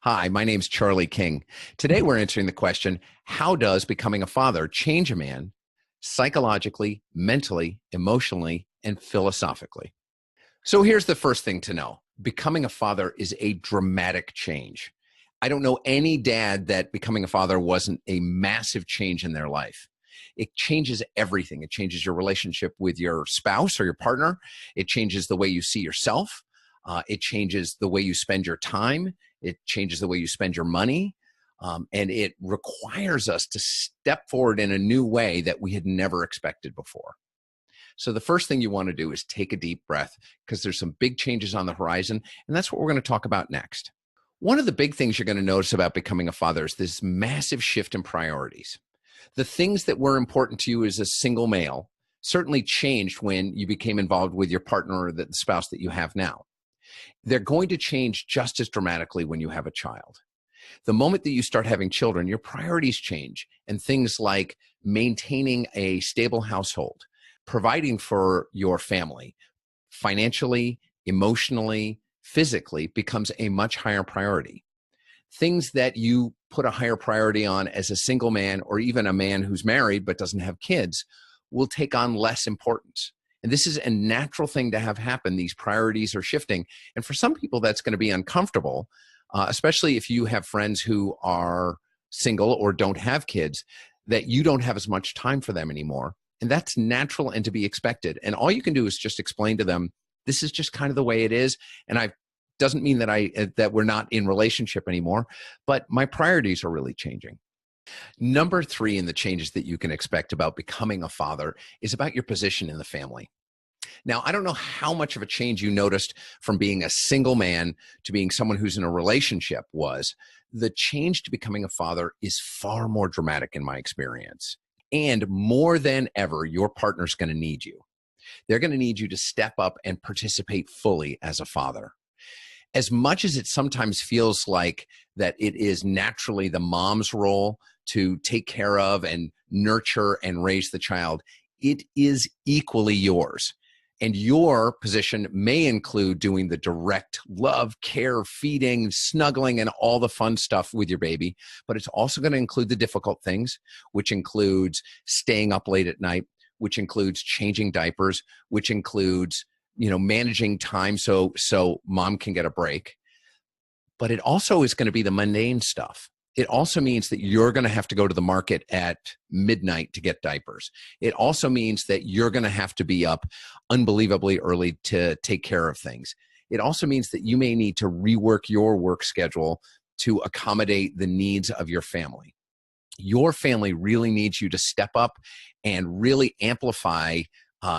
Hi, my name's Charlie King. Today we're answering the question, how does becoming a father change a man psychologically, mentally, emotionally, and philosophically? So here's the first thing to know. Becoming a father is a dramatic change. I don't know any dad that becoming a father wasn't a massive change in their life. It changes everything. It changes your relationship with your spouse or your partner. It changes the way you see yourself. It changes the way you spend your time. It changes the way you spend your money. And it requires us to step forward in a new way that we had never expected before. So the first thing you want to do is take a deep breath because there's some big changes on the horizon. And that's what we're going to talk about next. One of the big things you're going to notice about becoming a father is this massive shift in priorities. The things that were important to you as a single male certainly changed when you became involved with your partner or the spouse that you have now. They're going to change just as dramatically when you have a child. The moment that you start having children, your priorities change, and things like maintaining a stable household, providing for your family, financially, emotionally, physically, becomes a much higher priority. Things that you put a higher priority on as a single man or even a man who's married but doesn't have kids will take on less importance. And this is a natural thing to have happen. These priorities are shifting. And for some people, that's going to be uncomfortable, especially if you have friends who are single or don't have kids, that you don't have as much time for them anymore. And that's natural and to be expected. And all you can do is just explain to them, this is just kind of the way it is. And I doesn't mean that that we're not in relationship anymore, but my priorities are really changing. Number 3 in the changes that you can expect about becoming a father is about your position in the family. Now, I don't know how much of a change you noticed from being a single man to being someone who's in a relationship was. The change to becoming a father is far more dramatic in my experience. And more than ever, your partner's going to need you. They're going to need you to step up and participate fully as a father. As much as it sometimes feels like that it is naturally the mom's role to take care of and nurture and raise the child, it is equally yours. And your position may include doing the direct love, care, feeding, snuggling, and all the fun stuff with your baby. But it's also going to include the difficult things, which includes staying up late at night, which includes changing diapers, which includes managing time so mom can get a break. But it also is going to be the mundane stuff. It also means that you're going to have to go to the market at midnight to get diapers. It also means that you're going to have to be up unbelievably early to take care of things. It also means that you may need to rework your work schedule to accommodate the needs of your family. Your family really needs you to step up and really amplify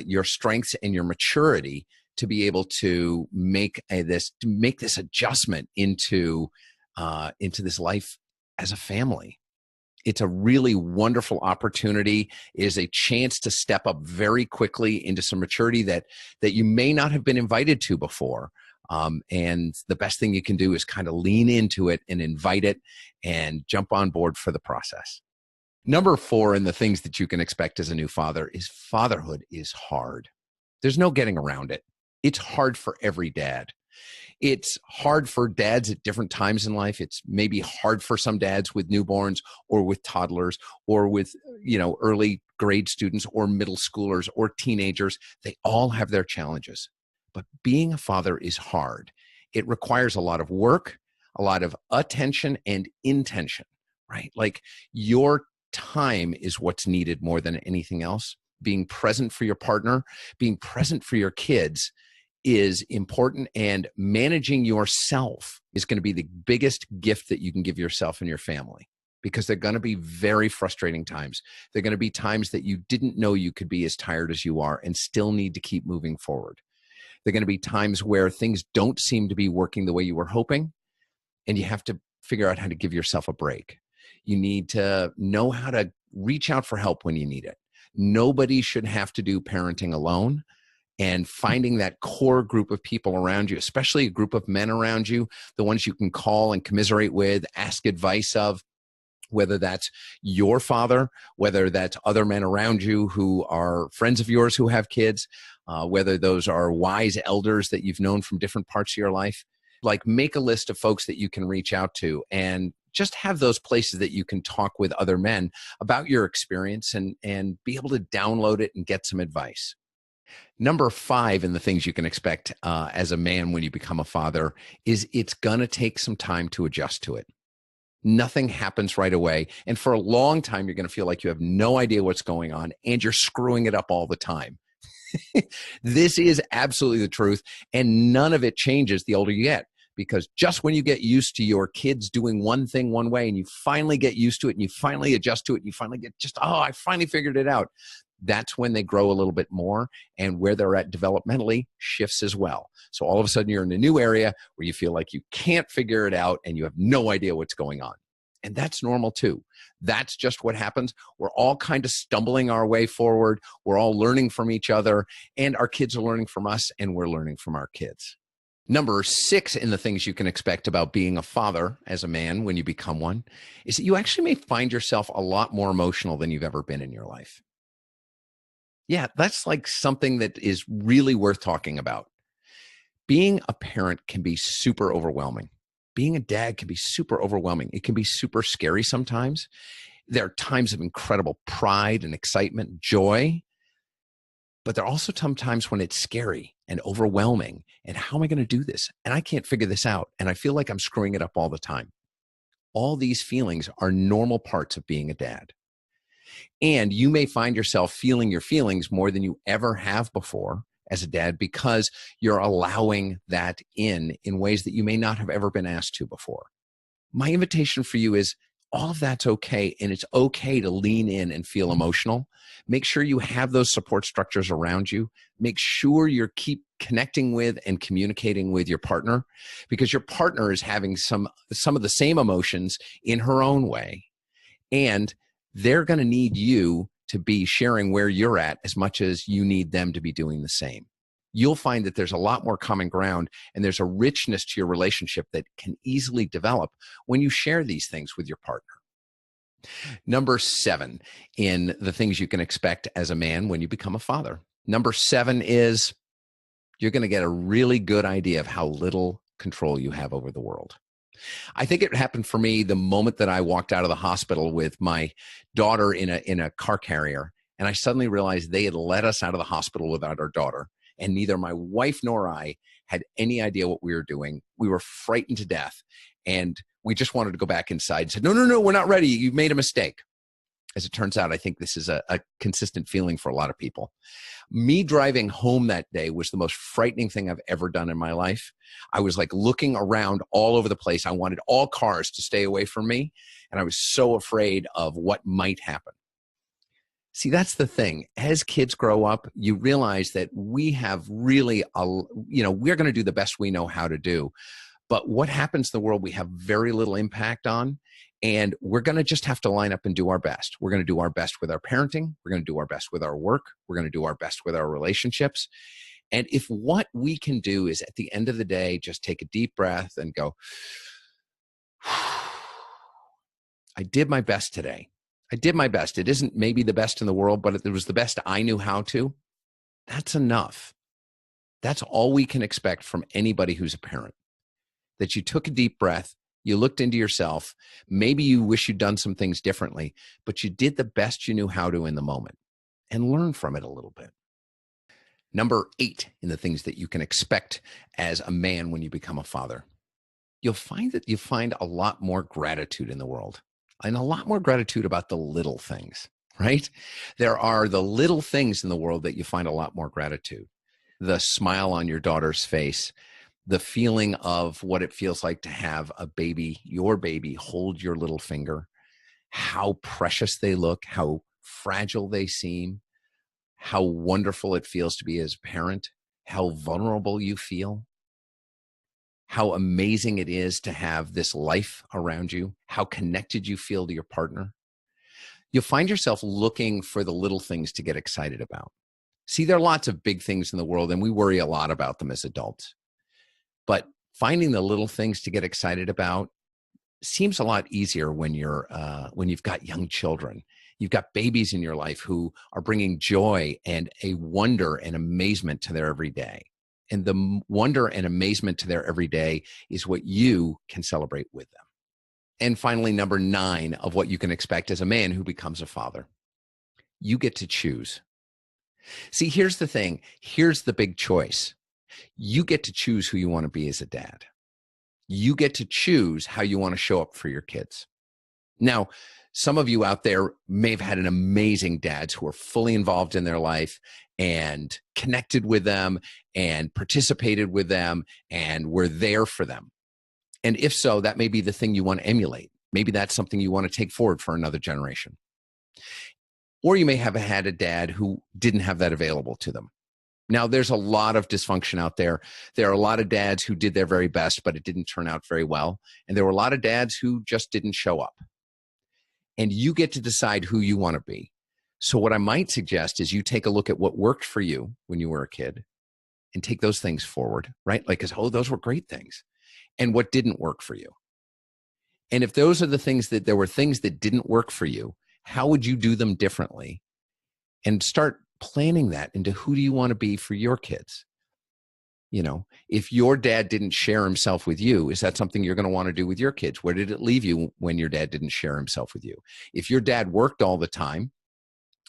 your strengths and your maturity to be able to make this adjustment into this life as a family. It's a really wonderful opportunity. It is a chance to step up very quickly into some maturity that you may not have been invited to before. And the best thing you can do is kind of lean into it and invite it and jump on board for the process. Number 4 in the things that you can expect as a new father is fatherhood is hard. There's no getting around it. It's hard for every dad. It's hard for dads at different times in life. It's maybe hard for some dads with newborns or with toddlers or with, early grade students or middle schoolers or teenagers. They all have their challenges. But being a father is hard. It requires a lot of work, a lot of attention and intention, right? Like your time is what's needed more than anything else. Being present for your partner, being present for your kids is important, and managing yourself is going to be the biggest gift that you can give yourself and your family, because they're going to be very frustrating times. They're going to be times that you didn't know you could be as tired as you are and still need to keep moving forward. They're going to be times where things don't seem to be working the way you were hoping, and you have to figure out how to give yourself a break. You need to know how to reach out for help when you need it. Nobody should have to do parenting alone. And finding that core group of people around you, especially a group of men around you, the ones you can call and commiserate with, ask advice of, whether that's your father, whether that's other men around you who are friends of yours who have kids, whether those are wise elders that you've known from different parts of your life. Like, make a list of folks that you can reach out to and just have those places that you can talk with other men about your experience and be able to download it and get some advice. Number 5 in the things you can expect as a man when you become a father is it's going to take some time to adjust to it. Nothing happens right away. And for a long time, you're going to feel like you have no idea what's going on and you're screwing it up all the time. This is absolutely the truth. And none of it changes the older you get, because just when you get used to your kids doing one thing one way and you finally get used to it and you finally adjust to it and you finally get just, oh, I finally figured it out. That's when they grow a little bit more, and where they're at developmentally shifts as well. So all of a sudden you're in a new area where you feel like you can't figure it out and you have no idea what's going on. And that's normal too. That's just what happens. We're all kind of stumbling our way forward. We're all learning from each other, and our kids are learning from us, and we're learning from our kids. Number 6 in the things you can expect about being a father as a man when you become one is that you actually may find yourself a lot more emotional than you've ever been in your life. Yeah, that's like something that is really worth talking about. Being a parent can be super overwhelming. Being a dad can be super overwhelming. It can be super scary sometimes. There are times of incredible pride and excitement, joy, but there are also sometimes when it's scary and overwhelming. And how am I going to do this? And I can't figure this out. And I feel like I'm screwing it up all the time. All these feelings are normal parts of being a dad. And you may find yourself feeling your feelings more than you ever have before as a dad, because you're allowing that in ways that you may not have ever been asked to before. My invitation for you is all of that's okay, and it's okay to lean in and feel emotional. Make sure you have those support structures around you. Make sure you keep connecting with and communicating with your partner, because your partner is having some of the same emotions in her own way. And they're going to need you to be sharing where you're at as much as you need them to be doing the same. You'll find that there's a lot more common ground, and there's a richness to your relationship that can easily develop when you share these things with your partner. Number 7 in the things you can expect as a man when you become a father. Number 7 is you're going to get a really good idea of how little control you have over the world. I think it happened for me the moment that I walked out of the hospital with my daughter in a car carrier, and I suddenly realized they had let us out of the hospital without our daughter, and neither my wife nor I had any idea what we were doing. We were frightened to death, and we just wanted to go back inside and said, no, we're not ready. You've made a mistake. As it turns out, I think this is a consistent feeling for a lot of people. Me driving home that day was the most frightening thing I've ever done in my life. I was like looking around all over the place. I wanted all cars to stay away from me, and I was so afraid of what might happen. See, that's the thing. As kids grow up, you realize that we have really, we're going to do the best we know how to do. But what happens in the world, we have very little impact on. And we're going to just have to line up and do our best. We're going to do our best with our parenting. We're going to do our best with our work. We're going to do our best with our relationships. And if what we can do is at the end of the day, just take a deep breath and go, I did my best today. I did my best. It isn't maybe the best in the world, but it was the best I knew how to. That's enough. That's all we can expect from anybody who's a parent. That you took a deep breath, you looked into yourself, maybe you wish you'd done some things differently, but you did the best you knew how to in the moment, and learn from it a little bit. Number 8 in the things that you can expect as a man when you become a father. You'll find that you find a lot more gratitude in the world, and a lot more gratitude about the little things, right? There are the little things in the world that you find a lot more gratitude. The smile on your daughter's face, the feeling of what it feels like to have a baby, your baby, hold your little finger, how precious they look, how fragile they seem, how wonderful it feels to be as a parent, how vulnerable you feel, how amazing it is to have this life around you, how connected you feel to your partner. You'll find yourself looking for the little things to get excited about. See, there are lots of big things in the world, and we worry a lot about them as adults. But finding the little things to get excited about seems a lot easier when you've got young children. You've got babies in your life who are bringing joy and a wonder and amazement to their everyday. And the wonder and amazement to their every day is what you can celebrate with them. And finally, number 9 of what you can expect as a man who becomes a father. You get to choose. See, here's the thing. Here's the big choice. You get to choose who you want to be as a dad. You get to choose how you want to show up for your kids. Now, some of you out there may have had an amazing dads who are fully involved in their life and connected with them and participated with them and were there for them. And if so, that may be the thing you want to emulate. Maybe that's something you want to take forward for another generation. Or you may have had a dad who didn't have that available to them. Now, there's a lot of dysfunction out there. There are a lot of dads who did their very best, but it didn't turn out very well. And there were a lot of dads who just didn't show up. And you get to decide who you want to be. So what I might suggest is you take a look at what worked for you when you were a kid and take those things forward, right? Like, oh, those were great things. And what didn't work for you. And if those are the things that there were things that didn't work for you, how would you do them differently? And start planning that into who do you want to be for your kids? You know, if your dad didn't share himself with you, is that something you're going to want to do with your kids? Where did it leave you when your dad didn't share himself with you? If your dad worked all the time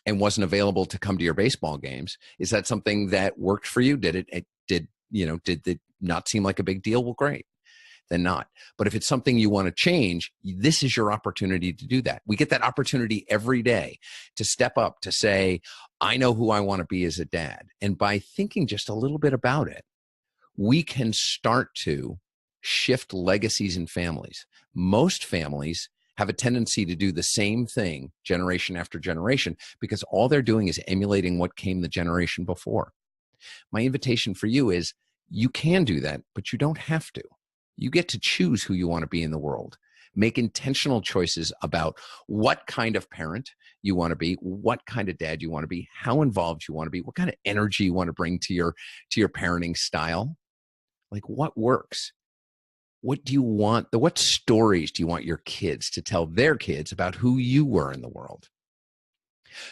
and wasn't available to come to your baseball games, is that something that worked for you? Did it not seem like a big deal? Well, great. Then not. But if it's something you want to change, this is your opportunity to do that. We get that opportunity every day to step up, to say, I know who I want to be as a dad. And by thinking just a little bit about it, we can start to shift legacies in families. Most families have a tendency to do the same thing generation after generation because all they're doing is emulating what came the generation before. My invitation for you is you can do that, but you don't have to. You get to choose who you want to be in the world. Make intentional choices about what kind of parent you want to be, what kind of dad you want to be, how involved you want to be, what kind of energy you want to bring to your parenting style. Like, what works? What do you want? What stories do you want your kids to tell their kids about who you were in the world?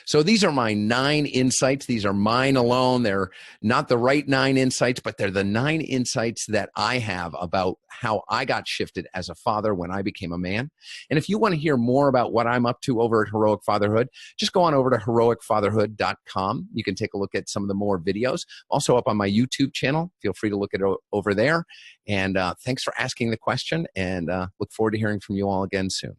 So these are my 9 insights. These are mine alone. They're not the right 9 insights, but they're the 9 insights that I have about how I got shifted as a father when I became a man. And if you want to hear more about what I'm up to over at Heroic Fatherhood, just go on over to heroicfatherhood.com. You can take a look at some of the more videos. Also up on my YouTube channel. Feel free to look at it over there. And thanks for asking the question, and look forward to hearing from you all again soon.